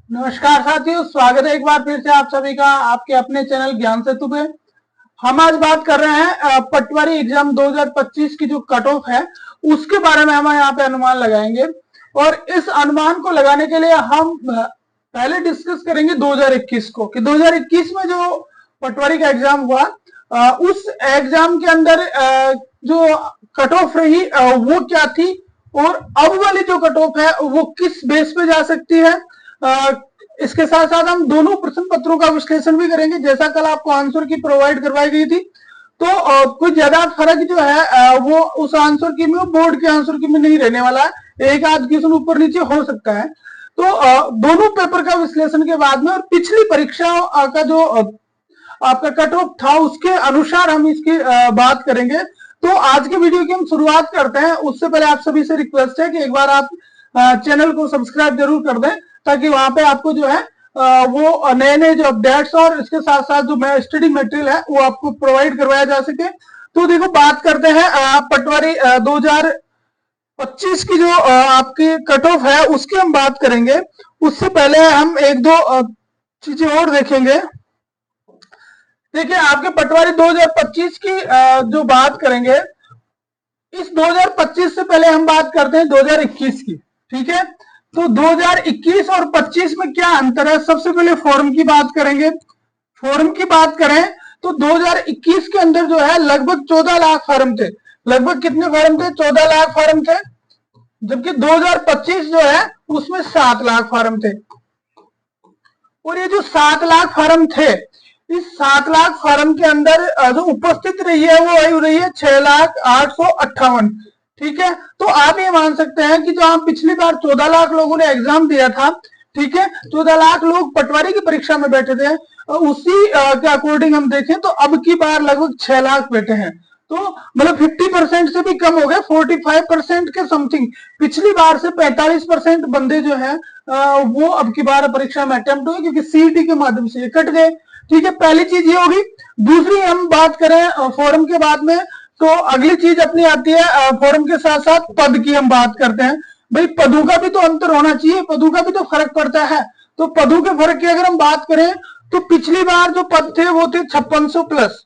नमस्कार साथियों, स्वागत है एक बार फिर से आप सभी का आपके अपने चैनल ज्ञान सेतु पे। हम आज बात कर रहे हैं पटवारी एग्जाम 2025 की जो कट ऑफ है उसके बारे में हम यहाँ पे अनुमान लगाएंगे। और इस अनुमान को लगाने के लिए हम पहले डिस्कस करेंगे 2021 को कि 2021 में जो पटवारी का एग्जाम हुआ उस एग्जाम के अंदर जो कट ऑफ रही वो क्या थी, और अब वाली जो कट ऑफ है वो किस बेस पे जा सकती है। इसके साथ साथ हम दोनों प्रश्न पत्रों का विश्लेषण भी करेंगे। जैसा कल आपको आंसर की प्रोवाइड करवाई गई थी, तो कुछ ज्यादा फर्क जो है वो उस आंसर की में बोर्ड के आंसर की में नहीं रहने वाला है, एक आध क्वेश्चन ऊपर नीचे हो सकता है। तो दोनों पेपर का विश्लेषण के बाद में और पिछली परीक्षा का जो आपका कट ऑफ था उसके अनुसार हम इसकी बात करेंगे। तो आज के वीडियो की हम शुरुआत करते हैं। उससे पहले आप सभी से रिक्वेस्ट है कि एक बार आप चैनल को सब्सक्राइब जरूर कर दें, ताकि वहां पे आपको जो है वो नए नए जो अपडेट्स और इसके साथ साथ जो स्टडी मटेरियल है वो आपको प्रोवाइड करवाया जा सके। तो देखो, बात करते हैं पटवारी 2025 की जो आपकी कट ऑफ है उसकी हम बात करेंगे। उससे पहले हम एक दो चीजें और देखेंगे। देखिए, आपके पटवारी 2025 की जो बात करेंगे, इस 2025 से पहले हम बात करते हैं 2021 की। ठीक है, तो 2021 और 25 में क्या अंतर है, सबसे पहले फॉर्म की बात करेंगे। फॉर्म की बात करें तो 2021 के अंदर जो है लगभग 14 लाख फॉर्म थे। लगभग कितने फॉर्म थे? 14 लाख फॉर्म थे। जबकि 2025 जो है उसमें 7 लाख फॉर्म थे। और ये जो 7 लाख फॉर्म थे, इस 7 लाख फॉर्म के अंदर जो उपस्थित रही है वो रही है 6,08,58। ठीक है, तो आप ये मान सकते हैं कि जो हम पिछली बार 14 लाख लोगों ने एग्जाम दिया था, ठीक है, 14 लाख लोग पटवारी की परीक्षा में बैठे थे, उसी के अकॉर्डिंग हम देखें तो अब की बार लगभग 6 लाख बैठे हैं। तो मतलब 50% से भी कम हो गए, 45% के समथिंग। पिछली बार से 45% बंदे जो है वो अब की बार परीक्षा में अटेम्प्ट हुए, क्योंकि सीईटी के माध्यम से ये कट गए। ठीक है, पहली चीज ये होगी। दूसरी हम बात करें फॉर्म के बाद में, तो अगली चीज अपनी आती है फॉर्म के साथ साथ पद की हम बात करते हैं। भाई, पदों का भी तो अंतर होना चाहिए, पदों का भी तो फर्क पड़ता है। तो पदों के फर्क की अगर हम बात करें तो पिछली बार जो पद थे वो थे 5600 प्लस,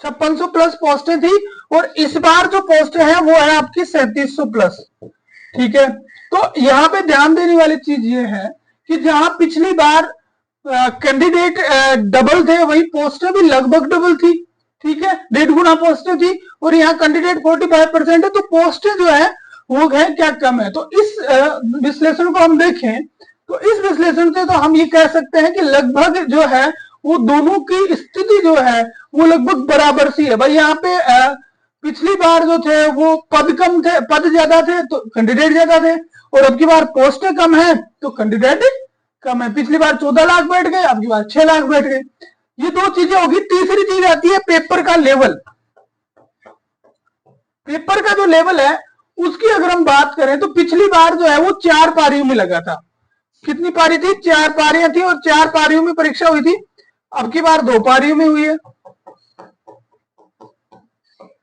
5600 प्लस पोस्टें थी। और इस बार जो पोस्टें हैं वो है आपकी 3700 प्लस। ठीक है, तो यहां पे ध्यान देने वाली चीज ये है कि जहां पिछली बार कैंडिडेट डबल थे, वही पोस्टें भी लगभग डबल थी। ठीक है, 1.5 गुना पोस्टें थी। और यहाँ कैंडिडेट 45% है, तो पोस्टें जो है वो है क्या कम है। तो इस विश्लेषण को हम देखें तो इस विश्लेषण से तो हम ये कह सकते हैं कि लगभग जो है वो दोनों की स्थिति जो है वो लगभग बराबर सी है। भाई, यहाँ पे पिछली बार जो थे वो पद कम थे, पद ज्यादा थे तो कैंडिडेट ज्यादा थे, और अब की बार पोस्टें कम है तो कैंडिडेट कम है। पिछली बार 14 लाख बैठ गए, अब की बार 6 लाख बैठ गए। ये दो चीजें होगी। तीसरी चीज आती है पेपर का लेवल। पेपर का जो लेवल है उसकी अगर हम बात करें तो पिछली बार जो है वो 4 पारियों में लगा था। कितनी पारी थी? 4 पारियां थी, और 4 पारियों में परीक्षा हुई थी। अब की बार 2 पारियों में हुई है।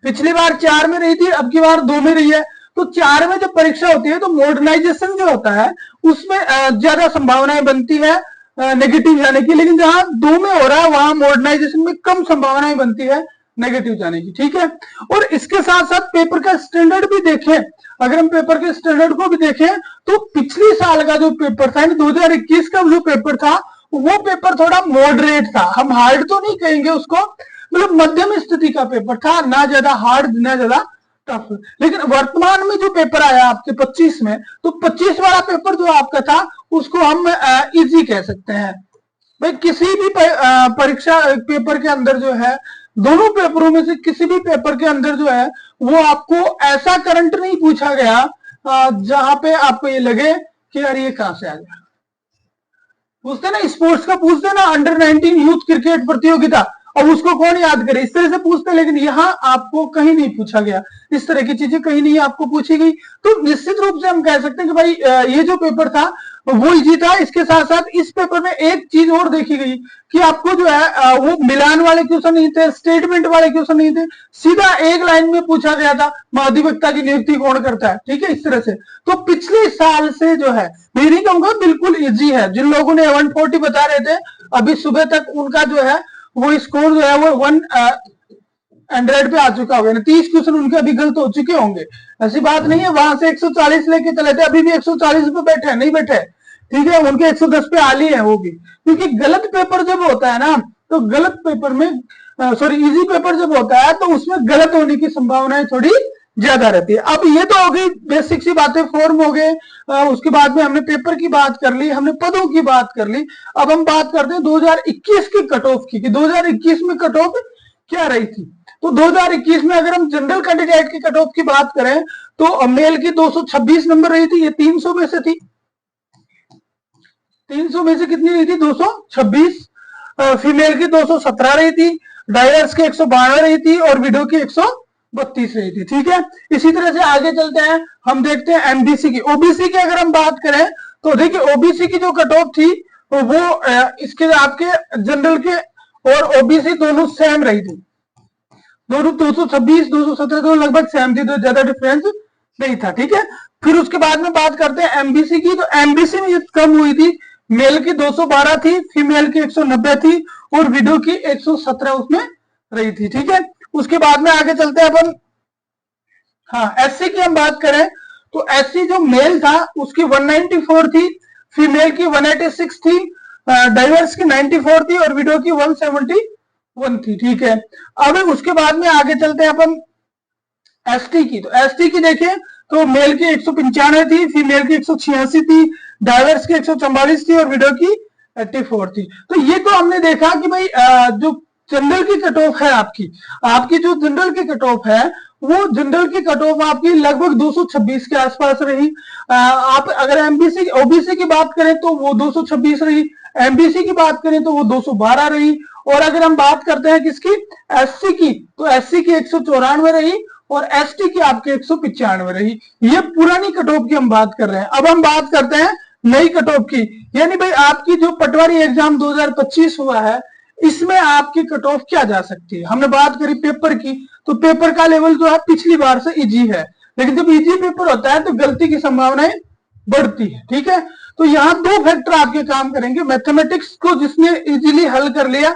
पिछली बार 4 में रही थी, अब की बार 2 में रही है। तो 4 में जब परीक्षा होती है तो मॉडर्नाइजेशन जो होता है उसमें ज्यादा संभावनाएं बनती है नेगेटिव जाने की, लेकिन जहां 2 में हो रहा है वहां मॉडर्नाइजेशन में कम संभावनाएं बनती है नेगेटिव जाने की। ठीक है, और इसके साथ साथ पेपर का स्टैंडर्ड भी देखें। अगर हम पेपर के स्टैंडर्ड को भी देखें तो पिछले साल का जो पेपर था, 2021 का जो पेपर था, वो पेपर थोड़ा मॉडरेट था। हम हार्ड तो नहीं कहेंगे उसको, मतलब मध्यम स्थिति का पेपर था, ना ज्यादा हार्ड ना ज्यादा टफ। लेकिन वर्तमान में जो पेपर आया आपके 25 में, तो 25 वाला पेपर जो आपका था उसको हम इजी कह सकते हैं। भाई, किसी भी परीक्षा पेपर के अंदर जो है, दोनों पेपरों में से किसी भी पेपर के अंदर जो है वो आपको ऐसा करंट नहीं पूछा गया जहां पे आपको ये लगे कि यार ये कहां से आ गया। पूछते ना स्पोर्ट्स का, पूछते ना अंडर 19 यूथ क्रिकेट प्रतियोगिता, अब उसको कौन याद करे, इस तरह से पूछते। लेकिन यहाँ आपको कहीं नहीं पूछा गया, इस तरह की चीजें कहीं नहीं आपको पूछी गई। तो निश्चित रूप से हम कह सकते हैं कि भाई ये जो पेपर था वो इजी था। इसके साथ साथ इस पेपर में एक चीज और देखी गई कि आपको जो है वो मिलान वाले क्वेश्चन नहीं थे, स्टेटमेंट वाले क्वेश्चन नहीं थे, सीधा एक लाइन में पूछा गया था महाधिवक्ता की नियुक्ति कौन करता है। ठीक है, इस तरह से। तो पिछले साल से जो है, मैं नहीं कहूंगा बिल्कुल इजी है। जिन लोगों ने 140 बता रहे थे अभी सुबह तक, उनका जो है वो स्कोर जो है वो 100 पे आ चुका होगा, 30 क्वेश्चन उनके अभी गलत हो चुके होंगे। ऐसी बात नहीं है, वहां से 140 लेके चले थे, अभी भी 140 पे बैठे नहीं बैठे। ठीक है, उनके 110 पे आली है वो भी, क्योंकि गलत पेपर जब होता है ना, तो गलत पेपर में सॉरी इजी पेपर जब होता है तो उसमें गलत होने की संभावनाएं थोड़ी ज्यादा रहती है। अब ये तो हो गई बेसिक सी बातें, फॉर्म हो गए, उसके बाद में हमने पेपर की बात कर ली, हमने पदों की बात कर ली। अब हम बात करते हैं 2021 की कट ऑफ की, कि 2021 में कट ऑफ क्या रही थी। तो 2021 में अगर हम जनरल कैंडिडेट की कट ऑफ की बात करें तो मेल की 226 नंबर रही थी, ये 300 में से थी। 300 में से कितनी रही थी? 226। फीमेल की 217 रही थी, डायवर्स की 192 रही थी और विडो की 132 रही थी। ठीक है, इसी तरह से आगे चलते हैं, हम देखते हैं एमबीसी की। ओबीसी की अगर हम बात करें तो देखिए ओबीसी की जो कट ऑफ थी तो वो इसके आपके जनरल के और ओबीसी दोनों सेम रही थी, दोनों 226 217 दोनों लगभग सेम थी, तो ज्यादा डिफरेंस नहीं था। ठीक है, फिर उसके बाद में बात करते हैं एमबीसी की। तो एमबीसी में ये कम हुई थी, मेल की 212 थी, फीमेल की 190 थी और विडो की 117 उसमें रही थी। ठीक है, उसके बाद में आगे चलते हैं अपन। हाँ, एससी की हम बात करें तो एससी जो मेल था उसकी 194 थी, फीमेल की 186 थी, डाइवर्स की 94 थी और विडो की 171 थी। ठीक है, अब उसके बाद में आगे चलते हैं अपन एसटी की। तो एसटी की देखें तो मेल की 195 थी, फीमेल की 186 थी, डाइवर्स की 144 थी और विडो की 84 थी। तो ये तो हमने देखा कि भाई जो जनरल की कट ऑफ है आपकी जो जनरल की कट ऑफ है वो जनरल की कट ऑफ आपकी लगभग 226 के आसपास रही। आप अगर एमबीसी ओबीसी की बात करें तो वो 226 रही, एमबीसी की बात करें तो वो 212 रही, और अगर हम बात करते हैं किसकी, एससी की, तो एससी की 194 रही और एसटी की आपके 195 रही। ये पुरानी कट ऑफ की हम बात कर रहे हैं। अब हम बात करते हैं नई कट ऑफ की, यानी भाई आपकी जो पटवारी एग्जाम 2025 हुआ है इसमें आपकी कट ऑफ क्या जा सकती है। हमने बात करी पेपर की, तो पेपर का लेवल जो है पिछली बार से इजी है, लेकिन जब इजी पेपर होता है तो गलती की संभावनाएं बढ़ती है। ठीक है, तो यहाँ दो फैक्टर आपके काम करेंगे। मैथमेटिक्स को जिसने इजीली हल कर लिया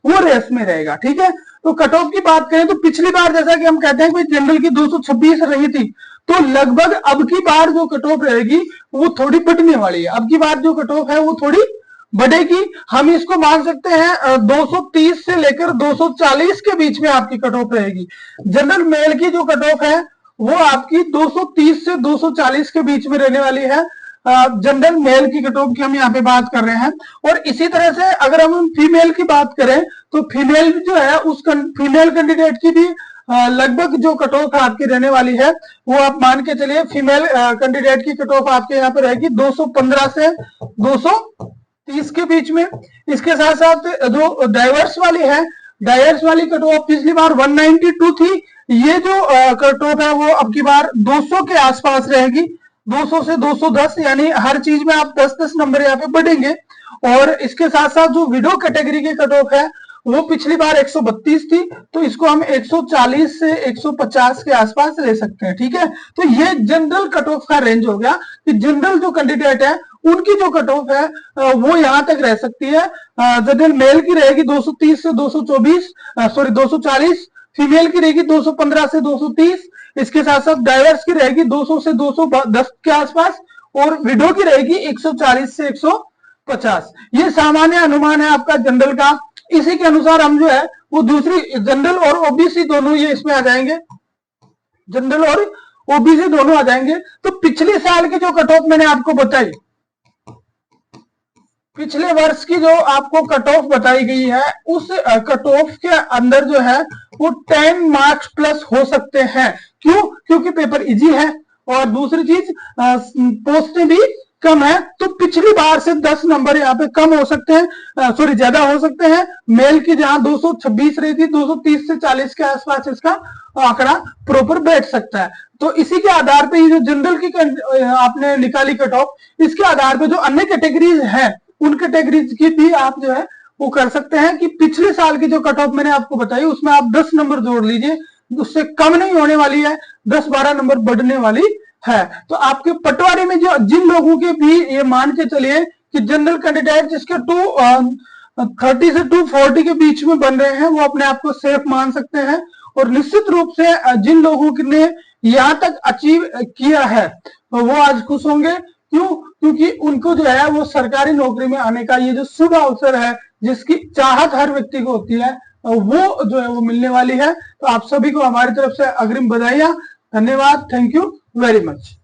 वो रेस में रहेगा। ठीक है, तो कट ऑफ की बात करें तो पिछली बार जैसा कि हम कहते हैं कि जनरल की 226 रही थी, तो लगभग अब की बार जो कट ऑफ रहेगी वो थोड़ी बढ़ने वाली है। अब की बार जो कट ऑफ है वो थोड़ी बढ़ेगी। हम इसको मान सकते हैं 230 से लेकर 240 के बीच में आपकी कट ऑफ रहेगी। जनरल मेल की जो कट ऑफ है वो आपकी 230 से 240 के बीच में रहने वाली है। जनरल मेल की कट ऑफ की हम यहाँ पे बात कर रहे हैं। और इसी तरह से अगर हम फीमेल की बात करें तो फीमेल जो है उस फीमेल कैंडिडेट की भी लगभग जो कट ऑफ आपकी रहने वाली है वो आप मान के चलिए, फीमेल कैंडिडेट की कट ऑफ आपके यहाँ पे रहेगी 215 से 230 के बीच में। इसके साथ साथ जो डाइवर्स वाली है, डाइवर्स वाली कट ऑफ पिछली बार 192 थी, ये जो कट ऑफ है वो अब की बार 200 के आसपास रहेगी, 200 से 210, यानी हर चीज में आप 10-10 नंबर यहाँ पे बढ़ेंगे। और इसके साथ साथ जो विडो कैटेगरी की कट ऑफ है वो पिछली बार 132 थी, तो इसको हम 140 से 150 के आसपास ले सकते हैं। ठीक है, तो ये जनरल कट ऑफ का रेंज हो गया कि जनरल जो कैंडिडेट है उनकी जो कट ऑफ है वो यहां तक रह सकती है। जनरल मेल की रहेगी 230 से 240, फीमेल की रहेगी 215 से 230, इसके साथ साथ डाइवर्स की रहेगी 200 से 210 के आसपास और विडो की रहेगी 140 से 150। ये सामान्य अनुमान है आपका जनरल का। इसी के अनुसार हम जो है वो दूसरी जनरल और ओबीसी दोनों ये इसमें आ जाएंगे, जनरल और ओबीसी दोनों आ जाएंगे। तो पिछले साल की जो कट ऑफ मैंने आपको बताई, पिछले वर्ष की जो आपको कट ऑफ बताई गई है उस कट ऑफ के अंदर जो है वो 10 मार्क्स प्लस हो सकते हैं। क्यों? क्योंकि पेपर इजी है और दूसरी चीज पोस्टें भी कम है तो पिछली बार से 10 नंबर यहाँ पे कम हो सकते हैं, सॉरी ज्यादा हो सकते हैं। मेल की जहां 226 रही थी 230 से 40 के आसपास इसका आंकड़ा प्रॉपर बैठ सकता है। तो इसी के आधार पे ये जो जनरल की आपने निकाली कट ऑफ, इसके आधार पे जो अन्य कैटेगरीज हैं उन कैटेगरीज की भी आप जो है वो कर सकते हैं कि पिछले साल की जो कट ऑफ मैंने आपको बताई उसमें आप 10 नंबर जोड़ लीजिए, उससे कम नहीं होने वाली है, 10-12 नंबर बढ़ने वाली है। तो आपके पटवारी में जो जिन लोगों के भी ये मान के चलिए कि जनरल कैंडिडेट जिसके 230 से 240 के बीच में बन रहे हैं वो अपने आप को सेफ मान सकते हैं। और निश्चित रूप से जिन लोगों ने यहां तक अचीव किया है वो आज खुश होंगे। क्यों? क्योंकि उनको जो है वो सरकारी नौकरी में आने का ये जो शुभ अवसर है, जिसकी चाहत हर व्यक्ति को होती है, वो जो है वो मिलने वाली है। तो आप सभी को हमारी तरफ से अग्रिम बधाइयां, धन्यवाद, थैंक यू वेरी मच।